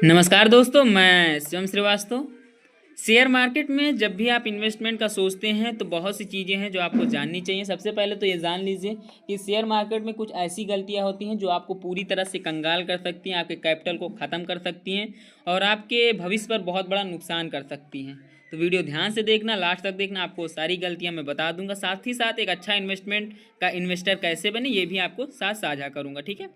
नमस्कार दोस्तों, मैं शिवम श्रीवास्तव। शेयर मार्केट में जब भी आप इन्वेस्टमेंट का सोचते हैं तो बहुत सी चीज़ें हैं जो आपको जाननी चाहिए। सबसे पहले तो ये जान लीजिए कि शेयर मार्केट में कुछ ऐसी गलतियां होती हैं जो आपको पूरी तरह से कंगाल कर सकती हैं, आपके कैपिटल को ख़त्म कर सकती हैं और आपके भविष्य पर बहुत बड़ा नुकसान कर सकती हैं। तो वीडियो ध्यान से देखना, लास्ट तक देखना, आपको सारी गलतियां मैं बता दूंगा। साथ ही साथ एक अच्छा इन्वेस्टर कैसे बने ये भी आपको साथ साझा करूंगा, ठीक है।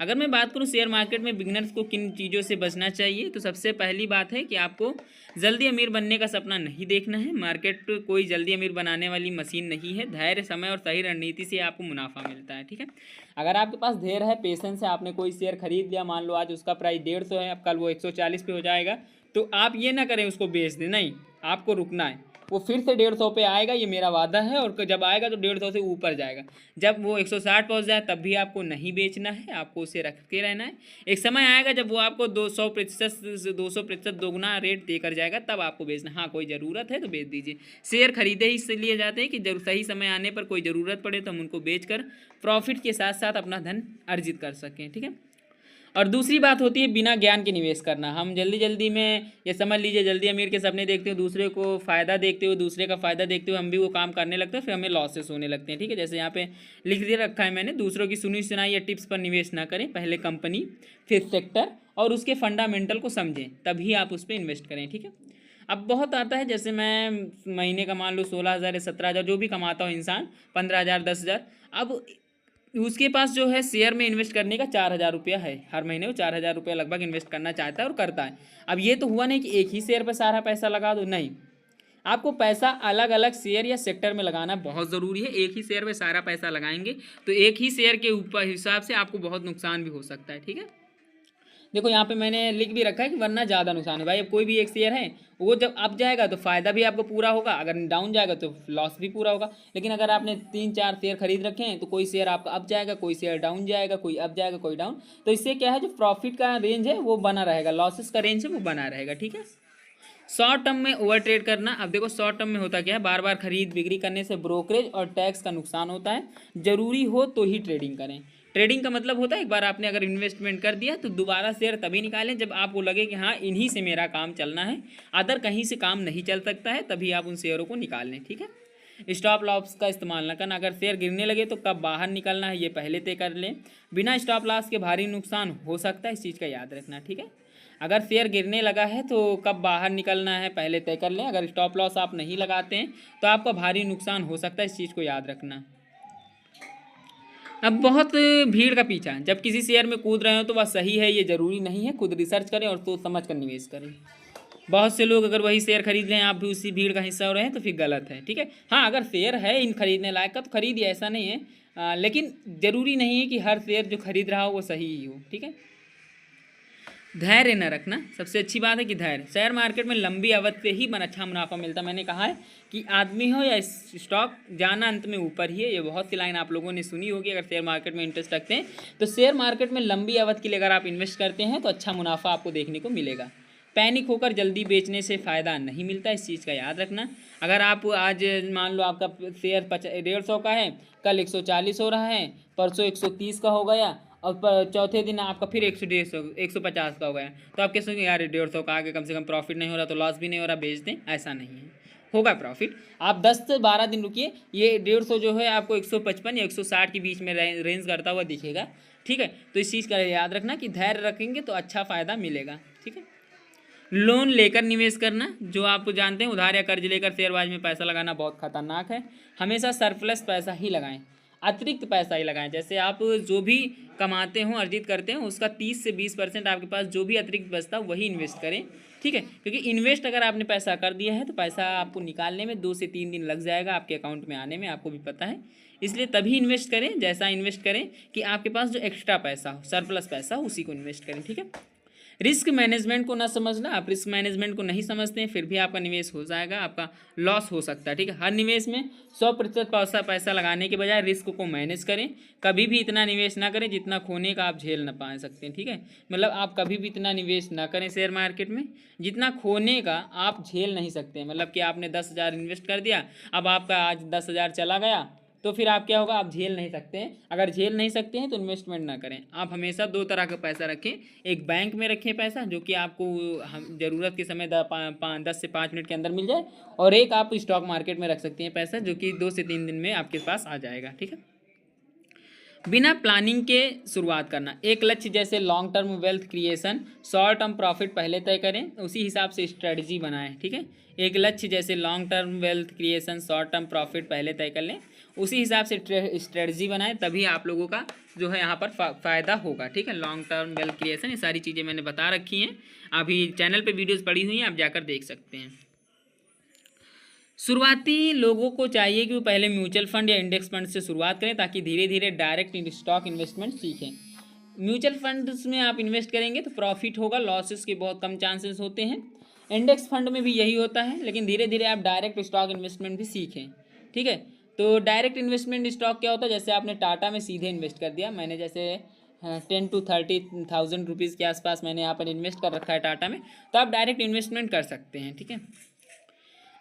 अगर मैं बात करूं शेयर मार्केट में बिगिनर्स को किन चीज़ों से बचना चाहिए, तो सबसे पहली बात है कि आपको जल्दी अमीर बनने का सपना नहीं देखना है। मार्केट कोई जल्दी अमीर बनाने वाली मशीन नहीं है। धैर्य, समय और सही रणनीति से आपको मुनाफा मिलता है, ठीक है। अगर आपके पास धैर्य है, पेशेंस है, आपने कोई शेयर खरीद लिया, मान लो आज उसका प्राइस 150 है, अब कल वो 140 पे हो जाएगा, तो आप ये ना करें उसको बेच दें, नहीं, आपको रुकना है। वो फिर से 150 पे आएगा, ये मेरा वादा है, और जब आएगा तो 150 से ऊपर जाएगा। जब वो 160 पहुंच जाए तब भी आपको नहीं बेचना है, आपको उसे रख के रहना है। एक समय आएगा जब वो आपको 200% दोगुना रेट देकर जाएगा, तब आपको बेचना। हाँ, कोई ज़रूरत है तो बेच दीजिए। शेयर खरीदे ही इसलिए जाते हैं कि जब सही समय आने पर कोई ज़रूरत पड़े तो हम उनको बेचकर प्रॉफिट के साथ साथ अपना धन अर्जित कर सकें, ठीक है। और दूसरी बात होती है बिना ज्ञान के निवेश करना। हम जल्दी जल्दी में, ये समझ लीजिए, जल्दी अमीर के सपने देखते हुए, दूसरे को फ़ायदा देखते हुए, दूसरे का फ़ायदा देखते हुए हम भी वो काम करने लगते हैं, फिर हमें लॉसेस होने लगते हैं, ठीक है। जैसे यहाँ पे लिख दिया रखा है मैंने, दूसरों की सुनी सुनाई या टिप्स पर निवेश ना करें। पहले कंपनी, फिर सेक्टर और उसके फंडामेंटल को समझें, तभी आप उस पर इन्वेस्ट करें, ठीक है। अब बहुत आता है, जैसे मैं महीने का मान लो 16,000 या 17,000 जो भी कमाता हूँ इंसान, 15,000 10,000, अब उसके पास जो है शेयर में इन्वेस्ट करने का 4,000 रुपया है। हर महीने वो 4,000 रुपया लगभग इन्वेस्ट करना चाहता है और करता है। अब ये तो हुआ नहीं कि एक ही शेयर पर सारा पैसा लगा दो, नहीं, आपको पैसा अलग अलग शेयर या सेक्टर में लगाना बहुत ज़रूरी है। एक ही शेयर में सारा पैसा लगाएंगे तो एक ही शेयर के ऊपर हिसाब से आपको बहुत नुकसान भी हो सकता है, ठीक है। देखो यहाँ पे मैंने लिख भी रखा है कि वरना ज़्यादा नुकसान है। भाई अब कोई भी एक शेयर है, वो जब अप जाएगा तो फ़ायदा भी आपको पूरा होगा, अगर डाउन जाएगा तो लॉस भी पूरा होगा। लेकिन अगर आपने 3-4 शेयर खरीद रखे हैं तो कोई शेयर आपका अप जाएगा, कोई शेयर डाउन जाएगा, कोई अप जाएगा, कोई डाउन, तो इससे क्या है, जो प्रॉफिट का रेंज है वो बना रहेगा, लॉसेस का रेंज है वो बना रहेगा, ठीक है। शॉर्ट टर्म में ओवर ट्रेड करना। अब देखो शॉर्ट टर्म में होता क्या है, बार बार खरीद बिक्री करने से ब्रोकरेज और टैक्स का नुकसान होता है। जरूरी हो तो ही ट्रेडिंग करें। ट्रेडिंग का मतलब होता है एक बार आपने अगर इन्वेस्टमेंट कर दिया तो दोबारा शेयर तभी निकालें जब आपको लगे कि हाँ इन्हीं से मेरा काम चलना है, अदर कहीं से काम नहीं चल सकता है, तभी आप उन शेयरों को निकाल लें, ठीक है। स्टॉप लॉस का इस्तेमाल न करना। अगर शेयर गिरने लगे तो कब बाहर निकलना है ये पहले तय कर लें। बिना स्टॉप लॉस के भारी नुकसान हो सकता है, इस चीज़ का याद रखना, ठीक है। अगर शेयर गिरने लगा है तो कब बाहर निकलना है पहले तय कर लें। अगर स्टॉप लॉस आप नहीं लगाते हैं तो आपका भारी नुकसान हो सकता है, इस चीज़ को याद रखना। अब बहुत भीड़ का पीछा, जब किसी शेयर में कूद रहे हो तो वह सही है ये ज़रूरी नहीं है। खुद रिसर्च करें और सोच समझ कर निवेश करें। बहुत से लोग अगर वही शेयर खरीद रहे हैं, आप भी उसी भीड़ का हिस्सा हो रहे हैं, तो फिर गलत है, ठीक है। हाँ, अगर शेयर है इन खरीदने लायक का तो खरीदिए, ऐसा नहीं है, लेकिन ज़रूरी नहीं है कि हर शेयर जो खरीद रहा हो वो सही ही हो, ठीक है। धैर्य न रखना। सबसे अच्छी बात है कि धैर्य। शेयर मार्केट में लंबी अवधि से ही अच्छा मुनाफा मिलता है। मैंने कहा है कि आदमी हो या स्टॉक, जाना अंत में ऊपर ही है। ये बहुत सी लाइन आप लोगों ने सुनी होगी अगर शेयर मार्केट में इंटरेस्ट रखते हैं। तो शेयर मार्केट में लंबी अवधि के लिए अगर आप इन्वेस्ट करते हैं तो अच्छा मुनाफा आपको देखने को मिलेगा। पैनिक होकर जल्दी बेचने से फ़ायदा नहीं मिलता, इस चीज़ का याद रखना। अगर आप आज मान लो आपका शेयर 150 का है, कल 140 हो रहा है, परसों 130 का हो गया और चौथे दिन आपका फिर 150 का हो गया, तो आप कैसे यार 150 का आगे कम से कम प्रॉफिट नहीं हो रहा तो लॉस भी नहीं हो रहा, बेच दें, ऐसा नहीं है, होगा प्रॉफिट। आप 10 से 12 दिन रुकिए, ये 150 जो है आपको 155 या 160 के बीच में रेंज करता हुआ दिखेगा, ठीक है। तो इस चीज़ का याद रखना कि धैर्य रखेंगे तो अच्छा फ़ायदा मिलेगा, ठीक है। लोन लेकर निवेश करना। जो आप जानते हैं उधार या कर्ज लेकर शेयरबाजी में पैसा लगाना बहुत खतरनाक है। हमेशा सरप्लस पैसा ही लगाएं, अतिरिक्त पैसा ही लगाएं। जैसे आप जो भी कमाते हो, अर्जित करते हो, उसका 30 से 20% आपके पास जो भी अतिरिक्त बचता है वही इन्वेस्ट करें, ठीक है। क्योंकि इन्वेस्ट अगर आपने पैसा कर दिया है तो पैसा आपको निकालने में 2 से 3 दिन लग जाएगा, आपके अकाउंट में आने में, आपको भी पता है। इसलिए तभी इन्वेस्ट करें, जैसा इन्वेस्ट करें कि आपके पास जो एक्स्ट्रा पैसा हो, सरप्लस पैसा हो, उसी को इन्वेस्ट करें, ठीक है। रिस्क मैनेजमेंट को ना समझना। आप रिस्क मैनेजमेंट को नहीं समझते हैं फिर भी आपका निवेश हो जाएगा, आपका लॉस हो सकता है, ठीक है। हर निवेश में 100% पैसा लगाने के बजाय रिस्क को मैनेज करें। कभी भी इतना निवेश ना करें जितना खोने का आप झेल ना पा सकते हैं, ठीक है। मतलब आप कभी भी इतना निवेश ना करें शेयर मार्केट में जितना खोने का आप झेल नहीं सकते। मतलब कि आपने 10,000 इन्वेस्ट कर दिया, अब आपका आज 10,000 चला गया तो फिर आप क्या होगा, आप झेल नहीं सकते हैं। अगर झेल नहीं सकते हैं तो इन्वेस्टमेंट ना करें। आप हमेशा दो तरह का पैसा रखें, एक बैंक में रखें पैसा जो कि आपको हम ज़रूरत के समय 10 से 5 मिनट के अंदर मिल जाए, और एक आप स्टॉक मार्केट में रख सकते हैं पैसा जो कि 2 से 3 दिन में आपके पास आ जाएगा। ठीक है, बिना प्लानिंग के शुरुआत करना। एक लक्ष्य जैसे long term wealth creation, short term profit पहले तय करें, उसी हिसाब से स्ट्रेटजी बनाएं। ठीक है, एक लक्ष्य जैसे long term wealth creation, short term profit पहले तय कर लें, उसी हिसाब से स्ट्रेटजी बनाएं, तभी आप लोगों का जो है यहाँ पर फ़ायदा होगा। ठीक है, लॉन्ग टर्म वेल्थ क्रिएशन, ये सारी चीज़ें मैंने बता रखी हैं, अभी चैनल पे वीडियोस पड़ी हुई हैं, आप जाकर देख सकते हैं। शुरुआती लोगों को चाहिए कि वो पहले म्यूचुअल फंड या इंडेक्स फंड से शुरुआत करें ताकि धीरे धीरे डायरेक्ट स्टॉक इन्वेस्टमेंट सीखें। म्यूचुअल फंड्स में आप इन्वेस्ट करेंगे तो प्रॉफिट होगा, लॉसेस के बहुत कम चांसेस होते हैं। इंडेक्स फंड में भी यही होता है, लेकिन धीरे धीरे आप डायरेक्ट स्टॉक इन्वेस्टमेंट भी सीखें। ठीक है, तो डायरेक्ट इन्वेस्टमेंट स्टॉक क्या होता है, जैसे आपने टाटा में सीधे इन्वेस्ट कर दिया, मैंने जैसे 10 to 30,000 रुपीज़ के आसपास मैंने यहाँ पर इन्वेस्ट कर रखा है टाटा में, तो आप डायरेक्ट इन्वेस्टमेंट कर सकते हैं। ठीक है,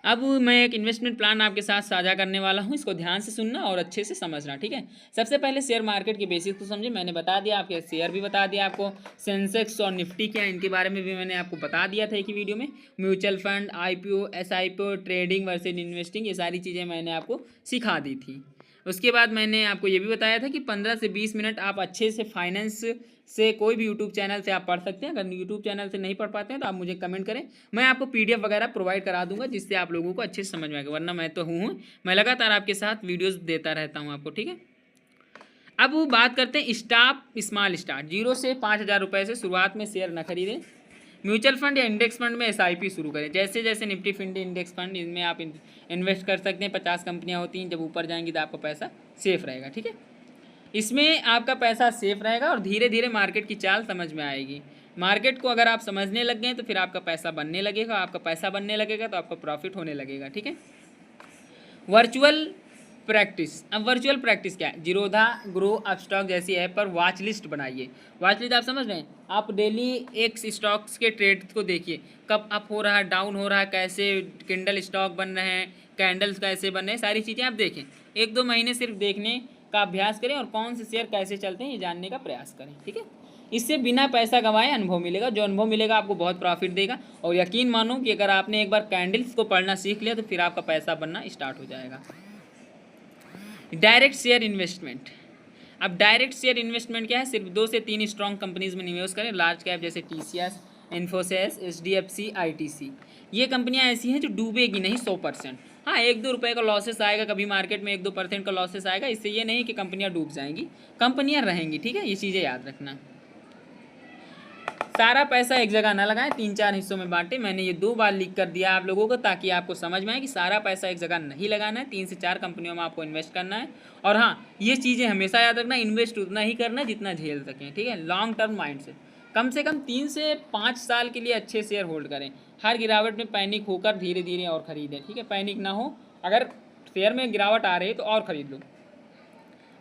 अब मैं एक इन्वेस्टमेंट प्लान आपके साथ साझा करने वाला हूं, इसको ध्यान से सुनना और अच्छे से समझना। ठीक है, सबसे पहले शेयर मार्केट के बेसिक्स को समझे, मैंने बता दिया, आपके शेयर भी बता दिया आपको, सेंसेक्स और निफ्टी क्या इनके बारे में भी मैंने आपको बता दिया था एक ही वीडियो में। Mutual fund, IPO, SIPO, trading versus investing, ये सारी चीज़ें मैंने आपको सिखा दी थी। उसके बाद मैंने आपको ये भी बताया था कि 15 से 20 मिनट आप अच्छे से फाइनेंस से कोई भी यूट्यूब चैनल से आप पढ़ सकते हैं। अगर यूट्यूब चैनल से नहीं पढ़ पाते हैं तो आप मुझे कमेंट करें, मैं आपको PDF वगैरह प्रोवाइड करा दूंगा जिससे आप लोगों को अच्छे से समझ में आएगा। वरना मैं तो हूँ, मैं लगातार आपके साथ वीडियोस देता रहता हूँ आपको। ठीक है, अब वो बात करते हैं स्मॉल स्टार्ट। 0 से 5,000 रुपये से शुरुआत में शेयर न खरीदें। म्यूचुअल फंड या इंडेक्स फंड में SIP शुरू करें, जैसे जैसे निफ्टी फिफ्टी इंडेक्स फंड, इनमें आप इन्वेस्ट कर सकते हैं। 50 कंपनियां होती हैं, जब ऊपर जाएंगी तो आपका पैसा सेफ रहेगा। ठीक है, इसमें आपका पैसा सेफ रहेगा और धीरे धीरे मार्केट की चाल समझ में आएगी। मार्केट को अगर आप समझने लग गए तो फिर आपका पैसा बनने लगेगा, आपका पैसा बनने लगेगा तो आपका प्रॉफिट होने लगेगा। ठीक है, वर्चुअल प्रैक्टिस। अब वर्चुअल प्रैक्टिस क्या है, जीरोधा, ग्रो, अपस्टॉक जैसी ऐप पर वॉच लिस्ट बनाइए। वॉच लिस्ट आप समझ रहे हैं, आप डेली एक स्टॉक्स के ट्रेड को देखिए, कब अप हो रहा है, डाउन हो रहा है, कैसे कैंडल स्टॉक बन रहे हैं, कैंडल्स कैसे बन रहे हैं, सारी चीज़ें आप देखें। 1-2 महीने सिर्फ देखने का अभ्यास करें और कौन से शेयर कैसे चलते हैं ये जानने का प्रयास करें। ठीक है, इससे बिना पैसा गंवाए अनुभव मिलेगा, जो अनुभव मिलेगा आपको बहुत प्रॉफिट देगा। और यकीन मानो कि अगर आपने एक बार कैंडल्स को पढ़ना सीख लिया तो फिर आपका पैसा बनना स्टार्ट हो जाएगा। Direct share investment. अब डायरेक्ट शेयर इन्वेस्टमेंट क्या है, सिर्फ 2 से 3 स्ट्रॉन्ग कंपनीज में निवेश करें, लार्ज कैप जैसे TCS, इन्फोसिस, HDFC, ITC। ये कंपनियां ऐसी हैं जो डूबेगी नहीं 100%। हाँ, 1-2 रुपये का लॉसेस आएगा, कभी मार्केट में 1-2% का लॉसेस आएगा, इससे ये नहीं कि कंपनियां डूब जाएंगी, कंपनियां रहेंगी। ठीक है, ये चीज़ें याद रखना। सारा पैसा एक जगह ना लगाएं, 3-4 हिस्सों में बांटें। मैंने ये 2 बार लिख कर दिया आप लोगों को ताकि आपको समझ में आए कि सारा पैसा एक जगह नहीं लगाना है, 3 से 4 कंपनियों में आपको इन्वेस्ट करना है। और हाँ, ये चीज़ें हमेशा याद रखना, इन्वेस्ट उतना ही करना जितना झेल सकें। ठीक है, लॉन्ग टर्म माइंड से कम 3 से 5 साल के लिए अच्छे शेयर होल्ड करें। हर गिरावट में पैनिक होकर धीरे धीरे और ख़रीदें। ठीक है, पैनिक ना हो, अगर शेयर में गिरावट आ रही है तो और ख़रीद लो,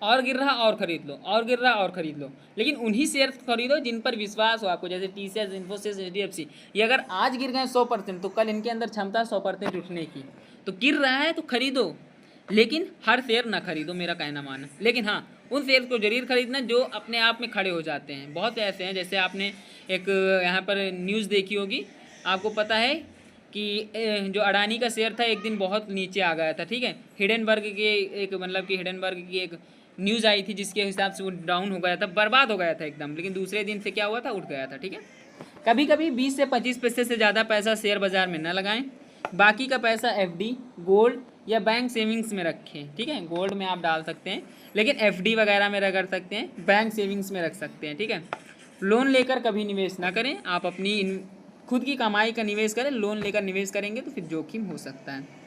और गिर रहा और ख़रीद लो, और गिर रहा और ख़रीद लो, लेकिन उन्हीं शेयर खरीदो जिन पर विश्वास हो आपको, जैसे TCS, इन्फोसिस, HDFC। ये अगर आज गिर गए 100% तो कल इनके अंदर क्षमता 100% उठने की। तो गिर रहा है तो खरीदो, लेकिन हर शेयर ना खरीदो, मेरा कहना माना। लेकिन हाँ, उन शेयर को जरूर खरीदना जो अपने आप में खड़े हो जाते हैं। बहुत ऐसे हैं, जैसे आपने एक यहाँ पर न्यूज़ देखी होगी, आपको पता है कि जो अडानी का शेयर था एक दिन बहुत नीचे आ गया था। ठीक है, हिडेनबर्ग के एक मतलब कि हिडेनबर्ग की एक न्यूज़ आई थी जिसके हिसाब से वो डाउन हो गया था, बर्बाद हो गया था एकदम, लेकिन दूसरे दिन से क्या हुआ था, उठ गया था। ठीक है, कभी कभी 20 से 25% से ज़्यादा पैसा शेयर बाज़ार में न लगाएं, बाकी का पैसा FD, गोल्ड या बैंक सेविंग्स में रखें। ठीक है, गोल्ड में आप डाल सकते हैं, लेकिन FD वगैरह में रख सकते हैं, बैंक सेविंग्स में रख सकते हैं। ठीक है, लोन लेकर कभी निवेश ना करें, आप अपनी खुद की कमाई का निवेश करें। लोन लेकर निवेश करेंगे तो फिर जोखिम हो सकता है।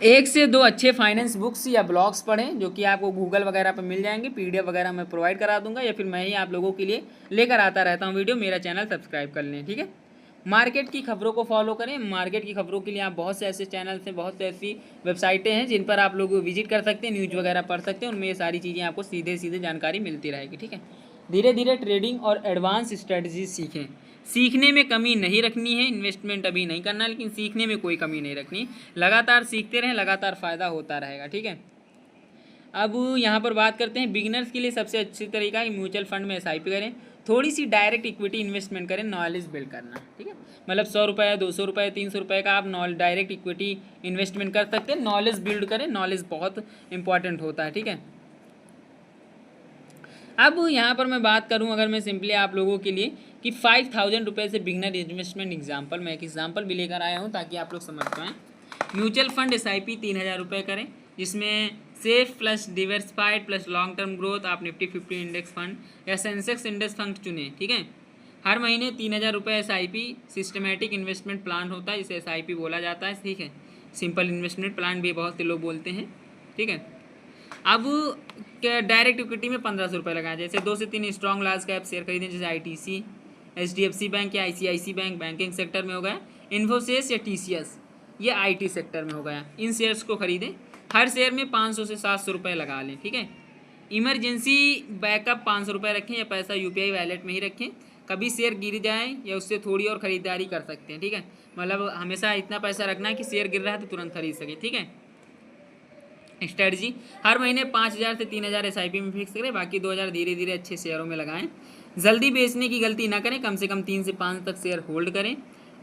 1 से 2 अच्छे फाइनेंस बुक्स या ब्लॉग्स पढ़ें जो कि आपको गूगल वगैरह पर मिल जाएंगे, PDF वगैरह मैं प्रोवाइड करा दूंगा, या फिर मैं ही आप लोगों के लिए लेकर आता रहता हूं वीडियो। मेरा चैनल सब्सक्राइब कर लें। ठीक है, मार्केट की खबरों को फॉलो करें। मार्केट की खबरों के लिए आप बहुत से ऐसे चैनल्स हैं, बहुत से ऐसी वेबसाइटें हैं जिन पर आप लोग विजिट कर सकते हैं, न्यूज़ वगैरह पढ़ सकते हैं, उनमें ये सारी चीज़ें आपको सीधे सीधे जानकारी मिलती रहेगी। ठीक है, धीरे धीरे ट्रेडिंग और एडवांस स्ट्रेटजी सीखें। सीखने में कमी नहीं रखनी है, इन्वेस्टमेंट अभी नहीं करना, लेकिन सीखने में कोई कमी नहीं रखनी। लगातार सीखते रहें, लगातार फ़ायदा होता रहेगा। ठीक है, अब यहाँ पर बात करते हैं बिगिनर्स के लिए सबसे अच्छी तरीका है म्यूचुअल फंड में एसआईपी करें, थोड़ी सी डायरेक्ट इक्विटी इन्वेस्टमेंट करें, नॉलेज बिल्ड करना, ठीक है। मतलब 100 रुपये, 200 रुपये, 300 रुपये का आप डायरेक्ट इक्विटी इन्वेस्टमेंट कर सकते हैं, नॉलेज बिल्ड करें, नॉलेज बहुत इंपॉर्टेंट होता है, ठीक है। अब यहाँ पर मैं बात करूँ अगर मैं सिंपली आप लोगों के लिए कि 5000 रुपये से बिगनर इन्वेस्टमेंट एग्जाम्पल, मैं एक एग्जाम्पल भी लेकर आया हूँ ताकि आप लोग समझ पाएँ। म्यूचुअल फंड एसआईपी 3000 रुपये करें, जिसमें safe plus diversified plus long term growth आप निफ्टी 50 इंडेक्स फंड या सेंसेक्स इंडेक्स फंड चुनें, ठीक है। हर महीने 3000 रुपये एसआईपी सिस्टमेटिक इन्वेस्टमेंट प्लान होता है, जिसे एसआईपी बोला जाता है, ठीक है। सिंपल इन्वेस्टमेंट प्लान भी बहुत से लोग बोलते हैं, ठीक है। अब क्या डायरेक्ट इक्विटी में 1500 रुपये लगाएं, जैसे 2 से 3 स्ट्रॉन्ग लार्ज कैप शेयर खरीदें, जैसे आईटीसी, एचडीएफसी बैंक या आईसीआईसी बैंक बैंकिंग सेक्टर में हो गया, इन्फोसिस या टीसीएस ये आईटी सेक्टर में हो गया, इन शेयर्स को खरीदें। हर शेयर में 500 से 700 रुपये लगा लें, ठीक है। इमरजेंसी बैकअप 500 रुपये रखें या पैसा यूपीआई वैलेट में ही रखें, कभी शेयर गिर जाए या उससे थोड़ी और ख़रीदारी कर सकते हैं, ठीक है। मतलब हमेशा इतना पैसा रखना है कि शेयर गिर रहा है तो तुरंत खरीद सके, ठीक है। स्ट्रेटजी हर महीने 5000 से 3000 एसआईपी में फिक्स करें, बाकी 2000 धीरे धीरे अच्छे शेयरों में लगाएं। जल्दी बेचने की गलती ना करें, कम से कम 3 से 5 तक शेयर होल्ड करें।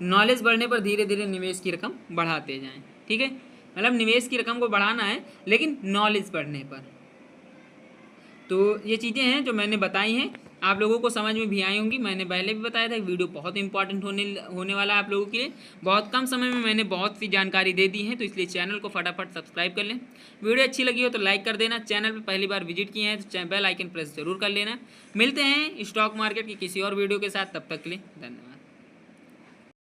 नॉलेज बढ़ने पर धीरे धीरे निवेश की रकम बढ़ाते जाएं, ठीक है। मतलब निवेश की रकम को बढ़ाना है लेकिन नॉलेज बढ़ने पर। तो ये चीज़ें हैं जो मैंने बताई हैं, आप लोगों को समझ में भी आई होंगी। मैंने पहले भी बताया था कि वीडियो बहुत इंपॉर्टेंट होने वाला है आप लोगों के लिए। बहुत कम समय में मैंने बहुत सी जानकारी दे दी है, तो इसलिए चैनल को फटाफट सब्सक्राइब कर लें। वीडियो अच्छी लगी हो तो लाइक कर देना, चैनल पर पहली बार विजिट किए हैं तो बेल आइकन प्रेस जरूर कर लेना। मिलते हैं स्टॉक मार्केट की किसी और वीडियो के साथ, तब तक के लिए धन्यवाद।